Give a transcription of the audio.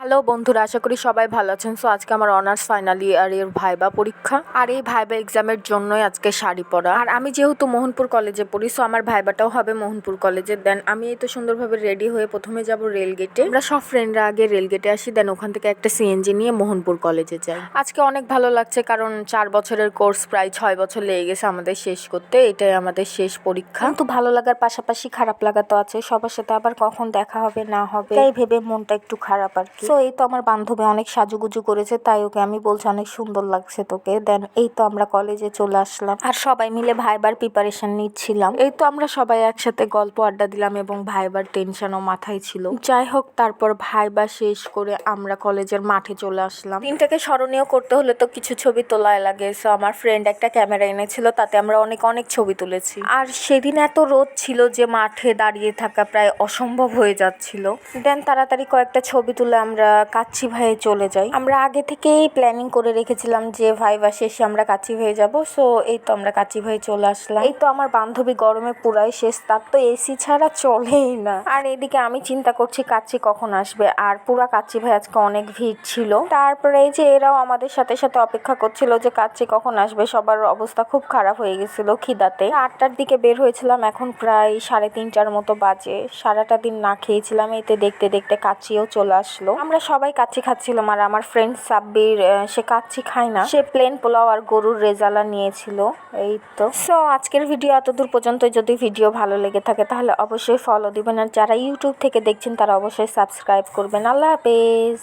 Hello বন্ধুরা, আশা করি সবাই ভালো আছেন। সো আজকে আমার অনার্স ফাইনাল ইয়ারের ভাইবা পরীক্ষা, আর এই ভাইবা এক্সামের জন্যই আজকে শাড়ি পরা। আর আমি যেহেতু মোহনপুর কলেজে পড়ি, সো আমার ভাইবাটাও হবে মোহনপুর কলেজে। দেন আমি এই তো সুন্দরভাবে রেডি হয়ে প্রথমে যাব রেল গেটে। আমরা সব ফ্রেন্ডরা আগে রেল গেটে আসি, দেন ওখান থেকে একটা সিএনজি নিয়ে মোহনপুর কলেজে যাই। আজকে অনেক ভালো লাগছে, কারণ 4 বছরের কোর্স প্রায় 6 বছর লেগে গেছে আমাদের শেষ করতে। এটাই আমাদের শেষ পরীক্ষা। কিন্তু ভালো লাগার পাশাপাশি খারাপ লাগা তো আছে, সবার সাথে আবার কখন দেখা হবে না হবে তাই ভেবে মনটা একটু খারাপ আর কি। তো এই তো আমার বান্ধবী অনেক সাজুগুজু করেছে, তাই ওকে আমি বলছি অনেক সুন্দর লাগছে তোকে। দেন এই তো আমরা কলেজে চলে আসলাম আর সবাই মিলে ভাইবার প্রিপারেশন নিচ্ছিলাম। এই তো আমরা সবাই একসাথে গল্প আড্ডা দিলাম এবং ভাইবার টেনশনও মাথায় ছিল। যাই হোক, তারপর ভাইবা শেষ করে আমরা কলেজের মাঠে চলে আসলাম। দিনটাকে স্মরণীয় করতে হলে তো কিছু ছবি তোলায় লাগে। সো আমার ফ্রেন্ড একটা ক্যামেরা এনেছিল, তাতে আমরা অনেক ছবি তুলেছি। আর সেদিন এত রোদ ছিল যে মাঠে দাঁড়িয়ে থাকা প্রায় অসম্ভব হয়ে যাচ্ছিল। দেন তাড়াতাড়ি কয়েকটা ছবি তুলে আমরা কাচ্চি ভাইয়ে চলে যাই। আমরা আগে থেকেই প্ল্যানিং করে রেখেছিলাম যে ভাইবা শেষে আমরা কাচ্চি ভাইয়ে যাব। সো এই তো আমরা কাচ্চি ভাইয়ে চলে আসলাম। এই তো আমার বান্ধবী গরমে পুরাই শেষ, তার তো এসি ছাড়া চলেই না। আর এদিকে আমি চিন্তা করছি কাচ্চি কখন আসবে। আর পুরা কাচ্চি ভাই আজকে অনেক ভিড় ছিল। তারপরে এই যে এরাও আমাদের সাথে সাথে অপেক্ষা করছিল যে কাচ্চি কখন আসবে। সবার অবস্থা খুব খারাপ হয়ে গেছিল খিদাতে। 8টার দিকে বের হয়েছিলাম, এখন প্রায় 3:30টার মতো বাজে। সারাটা দিন না খেয়েছিলাম, এতে দেখতে দেখতে কাচ্চিও চলে আসলো। আমরা সবাই কাচ্চি খাচ্ছিলাম, আর আমার ফ্রেন্ড সাব্বির সে কাচ্চি খায় না, সে প্লেন পোলাও আর গরুর রেজালা নিয়েছিল। এই তো আজকের ভিডিও এতদূর পর্যন্ত। যদি ভিডিও ভালো লেগে থাকে তাহলে অবশ্যই ফলো দিবেন, আর যারা ইউটিউব থেকে দেখছেন তারা অবশ্যই সাবস্ক্রাইব করবেন। আল্লাহ হাফেজ।